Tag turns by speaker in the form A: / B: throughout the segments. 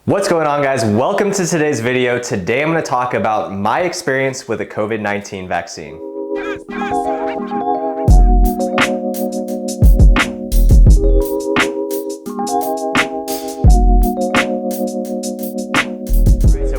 A: What's going on, guys? Welcome to today's video. Today I'm going to talk about my experience with the COVID-19 vaccine.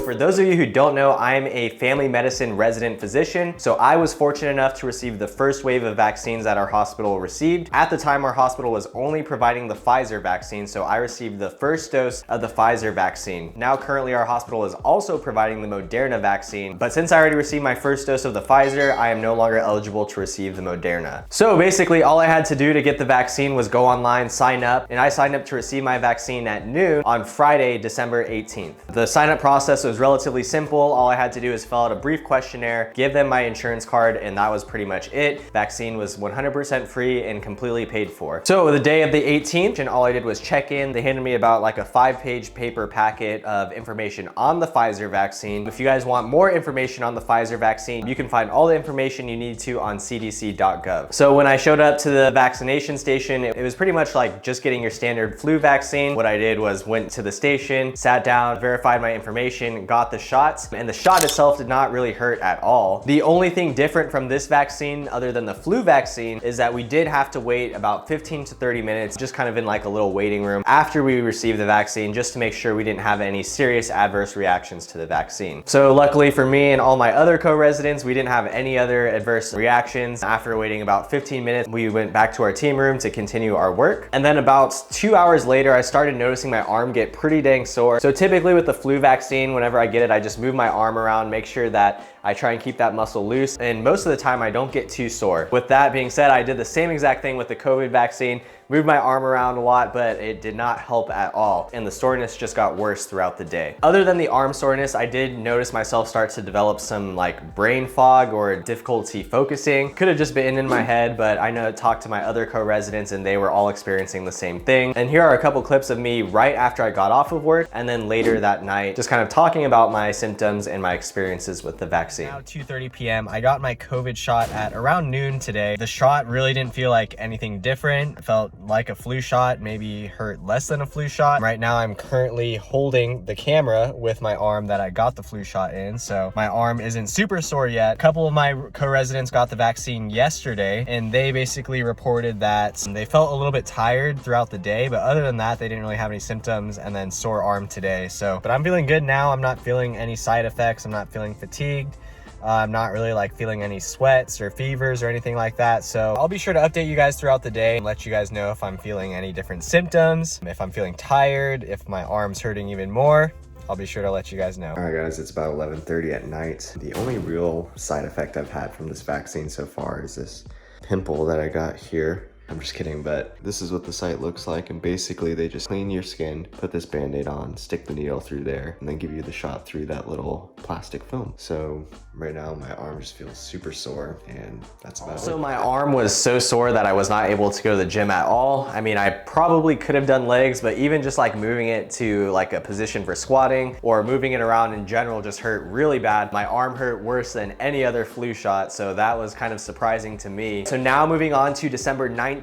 A: For those of you who don't know, I'm a family medicine resident physician, so I was fortunate enough to receive the first wave of vaccines that our hospital received. At the time, our hospital was only providing the Pfizer vaccine, so I received the first dose of the Pfizer vaccine. Now, currently, our hospital is also providing the Moderna vaccine, but since I already received my first dose of the Pfizer, I am no longer eligible to receive the Moderna. So basically, all I had to do to get the vaccine was go online, sign up, and I signed up to receive my vaccine at noon on Friday, December 18th. The sign-up process was relatively simple. All I had to do is fill out a brief questionnaire, give them my insurance card, and that was pretty much it. Vaccine was 100% free and completely paid for. So the day of the 18th, and all I did was check in. They handed me about like a 5-page paper packet of information on the Pfizer vaccine. If you guys want more information on the Pfizer vaccine, you can find all the information you need to on cdc.gov. So when I showed up to the vaccination station, it was pretty much like just getting your standard flu vaccine. What I did was went to the station, sat down, verified my information, got the shots, and the shot itself did not really hurt at all. The only thing different from this vaccine, other than the flu vaccine, is that we did have to wait about 15 to 30 minutes, just kind of in like a little waiting room after we received the vaccine, just to make sure we didn't have any serious adverse reactions to the vaccine. So luckily for me and all my other co-residents, we didn't have any other adverse reactions. After waiting about 15 minutes, we went back to our team room to continue our work. And then about 2 hours later, I started noticing my arm get pretty dang sore. So typically with the flu vaccine, whenever I get it, I just move my arm around, make sure that I try and keep that muscle loose, and most of the time I don't get too sore. With that being said, I did the same exact thing with the COVID vaccine, moved my arm around a lot, but it did not help at all, and the soreness just got worse throughout the day. Other than the arm soreness, I did notice myself start to develop some like brain fog or difficulty focusing. Could have just been in my head, but I know I talked to my other co-residents and they were all experiencing the same thing. And here are a couple clips of me right after I got off of work and then later that night, just kind of talking about my symptoms and my experiences with the vaccine. Now 2:30 p.m. I got my COVID shot at around noon today. The shot really didn't feel like anything different. It felt like a flu shot, maybe hurt less than a flu shot. Right now I'm currently holding the camera with my arm that I got the flu shot in, so my arm isn't super sore yet. A couple of my co-residents got the vaccine yesterday and they basically reported that they felt a little bit tired throughout the day, but other than that they didn't really have any symptoms, and then sore arm today. But I'm feeling good now. I'm not feeling any side effects. I'm not feeling fatigued. I'm not really like feeling any sweats or fevers or anything like that. So I'll be sure to update you guys throughout the day and let you guys know if I'm feeling any different symptoms, if I'm feeling tired, if my arm's hurting even more. I'll be sure to let you guys know. All right, guys, it's about 11:30 at night. The only real side effect I've had from this vaccine so far is this pimple that I got here. I'm just kidding, but this is what the site looks like, and basically they just clean your skin, put this band-aid on, stick the needle through there, and then give you the shot through that little plastic film. So right now my arm just feels super sore, and that's about it. So my arm was so sore that I was not able to go to the gym at all. I mean, I probably could have done legs, but even just like moving it to like a position for squatting or moving it around in general just hurt really bad. My arm hurt worse than any other flu shot, so that was kind of surprising to me. So now moving on to December 19th,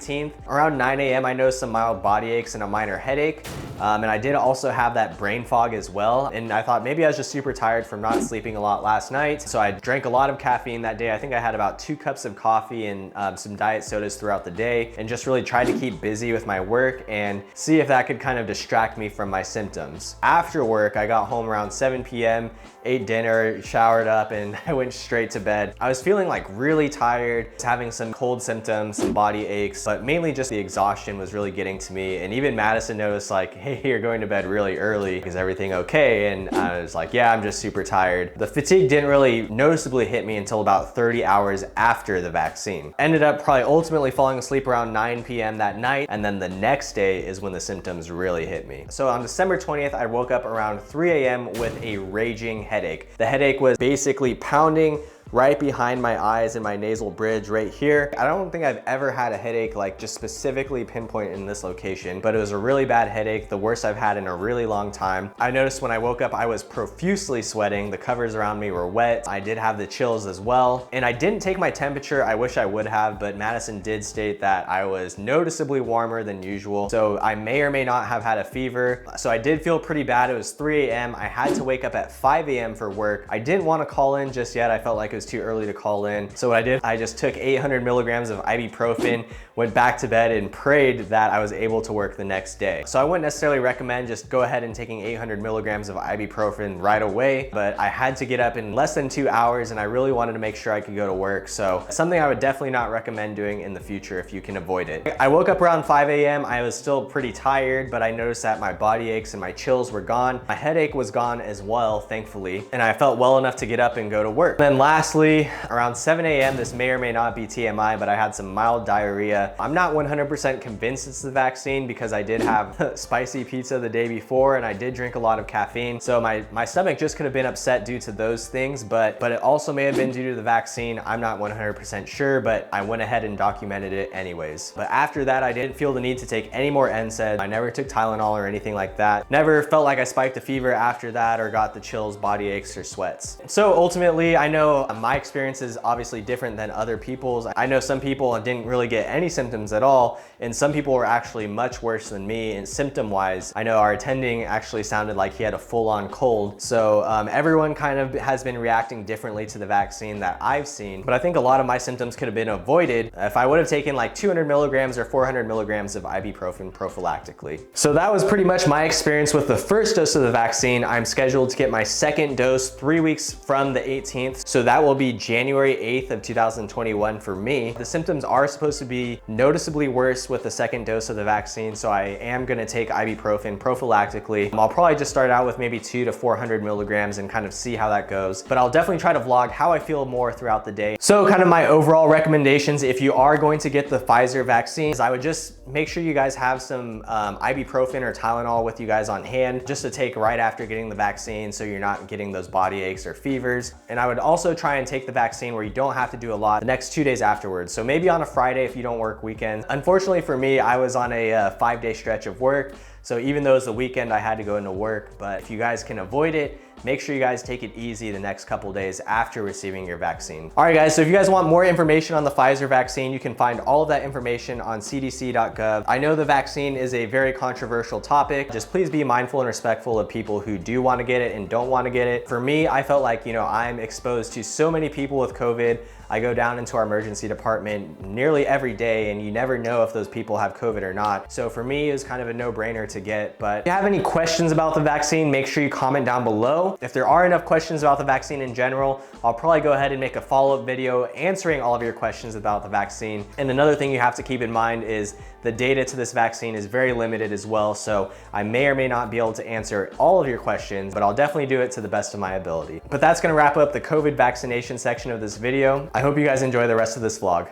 A: around 9 a.m. I noticed some mild body aches and a minor headache. And I did also have that brain fog as well. And I thought maybe I was just super tired from not sleeping a lot last night. So I drank a lot of caffeine that day. I think I had about 2 cups of coffee and some diet sodas throughout the day, and just really tried to keep busy with my work and see if that could kind of distract me from my symptoms. After work, I got home around 7 p.m., ate dinner, showered up, and I went straight to bed. I was feeling like really tired, having some cold symptoms, some body aches, but mainly just the exhaustion was really getting to me. And even Madison noticed like, hey, you're going to bed really early. Is everything okay? And I was like, yeah, I'm just super tired. The fatigue didn't really noticeably hit me until about 30 hours after the vaccine. Ended up probably ultimately falling asleep around 9 p.m. that night. And then the next day is when the symptoms really hit me. So on December 20th, I woke up around 3 a.m. with a raging headache. The headache was basically pounding right behind my eyes and my nasal bridge right here. I don't think I've ever had a headache like just specifically pinpoint in this location, but it was a really bad headache, the worst I've had in a really long time. I noticed when I woke up, I was profusely sweating. The covers around me were wet. I did have the chills as well. And I didn't take my temperature. I wish I would have, but Madison did state that I was noticeably warmer than usual. So I may or may not have had a fever. So I did feel pretty bad. It was 3 a.m. I had to wake up at 5 a.m. for work. I didn't want to call in just yet. I felt like it was too early to call in. So what I did, I just took 800 milligrams of ibuprofen, went back to bed and prayed that I was able to work the next day. So I wouldn't necessarily recommend just go ahead and taking 800 milligrams of ibuprofen right away, but I had to get up in less than 2 hours and I really wanted to make sure I could go to work. So something I would definitely not recommend doing in the future if you can avoid it. I woke up around 5 a.m. I was still pretty tired, but I noticed that my body aches and my chills were gone. My headache was gone as well, thankfully, and I felt well enough to get up and go to work. Then lastly, around 7 a.m., this may or may not be TMI, but I had some mild diarrhea. I'm not 100% convinced it's the vaccine because I did have spicy pizza the day before and I did drink a lot of caffeine. So my stomach just could have been upset due to those things, but it also may have been due to the vaccine. I'm not 100% sure, but I went ahead and documented it anyways. But after that, I didn't feel the need to take any more NSAIDs. I never took Tylenol or anything like that. Never felt like I spiked a fever after that or got the chills, body aches, or sweats. So ultimately, I know my experience is obviously different than other people's. I know some people didn't really get any symptoms at all, and some people were actually much worse than me and symptom-wise. I know our attending actually sounded like he had a full-on cold. So everyone kind of has been reacting differently to the vaccine that I've seen, but I think a lot of my symptoms could have been avoided if I would have taken like 200 milligrams or 400 milligrams of ibuprofen prophylactically. So that was pretty much my experience with the first dose of the vaccine. I'm scheduled to get my second dose 3 weeks from the 18th. So that will be January 8th of 2021 for me. The symptoms are supposed to be noticeably worse with the second dose of the vaccine. So I am gonna take ibuprofen prophylactically. I'll probably just start out with maybe 200 to 400 milligrams and kind of see how that goes. But I'll definitely try to vlog how I feel more throughout the day. So kind of my overall recommendations, if you are going to get the Pfizer vaccine, I would just make sure you guys have some ibuprofen or Tylenol with you guys on hand just to take right after getting the vaccine so you're not getting those body aches or fevers. And I would also try and take the vaccine where you don't have to do a lot the next 2 days afterwards. So maybe on a Friday if you don't work weekends. Unfortunately for me, I was on a 5-day stretch of work. So even though it's the weekend, I had to go into work. But if you guys can avoid it, make sure you guys take it easy the next couple days after receiving your vaccine. All right, guys, so if you guys want more information on the Pfizer vaccine, you can find all of that information on cdc.gov. I know the vaccine is a very controversial topic. Just please be mindful and respectful of people who do want to get it and don't want to get it. For me, I felt like, I'm exposed to so many people with COVID. I go down into our emergency department nearly every day and you never know if those people have COVID or not. So for me, it was kind of a no-brainer to get. But if you have any questions about the vaccine, make sure you comment down below. If there are enough questions about the vaccine in general, I'll probably go ahead and make a follow-up video answering all of your questions about the vaccine. And another thing you have to keep in mind is the data to this vaccine is very limited as well. So I may or may not be able to answer all of your questions, but I'll definitely do it to the best of my ability. But that's gonna wrap up the COVID vaccination section of this video. I hope you guys enjoy the rest of this vlog.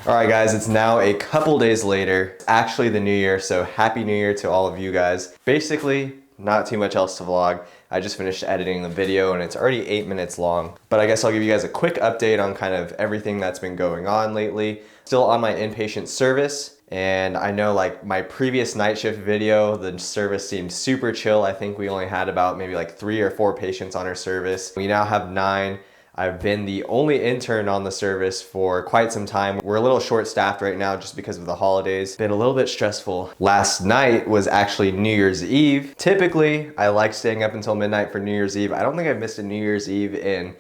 A: All right, guys, it's now a couple days later, actually the new year, so happy new year to all of you guys. Basically, not too much else to vlog. I just finished editing the video and it's already 8 minutes long. But I guess I'll give you guys a quick update on kind of everything that's been going on lately. Still on my inpatient service. And I know like my previous night shift video, the service seemed super chill. I think we only had about maybe like 3 or 4 patients on our service. We now have 9. I've been the only intern on the service for quite some time. We're a little short-staffed right now just because of the holidays. Been a little bit stressful. Last night was actually New Year's Eve. Typically, I like staying up until midnight for New Year's Eve. I don't think I've missed a New Year's Eve in,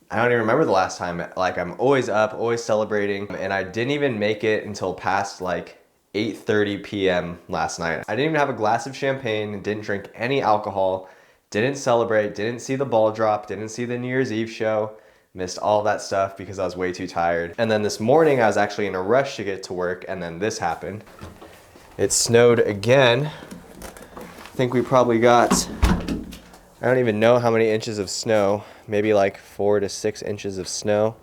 A: I don't even remember the last time. Like, I'm always up, always celebrating, and I didn't even make it until past like 8:30 p.m. last night. I didn't even have a glass of champagne, didn't drink any alcohol, didn't celebrate, didn't see the ball drop, didn't see the New Year's Eve show, missed all that stuff because I was way too tired. And then this morning I was actually in a rush to get to work and then this happened. It snowed again. I think we probably got, I don't even know how many inches of snow, maybe like 4 to 6 inches of snow.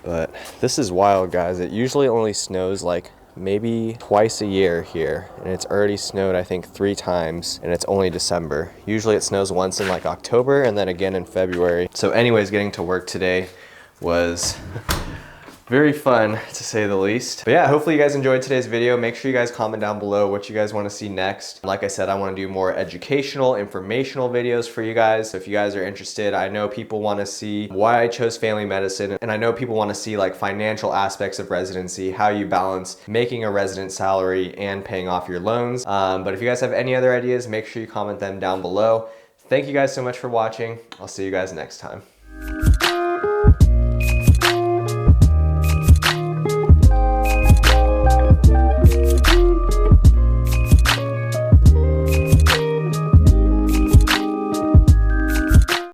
A: But this is wild, guys. It usually only snows like maybe twice a year here, and it's already snowed I think 3 times, and it's only December. Usually it snows once in like October and then again in February. So anyways, getting to work today was very fun, to say the least. But yeah, hopefully you guys enjoyed today's video. Make sure you guys comment down below what you guys want to see next. Like I said, I want to do more educational, informational videos for you guys. So if you guys are interested, I know people want to see why I chose family medicine, and I know people want to see like financial aspects of residency, how you balance making a resident salary and paying off your loans. But if you guys have any other ideas, make sure you comment them down below. Thank you guys so much for watching. I'll see you guys next time.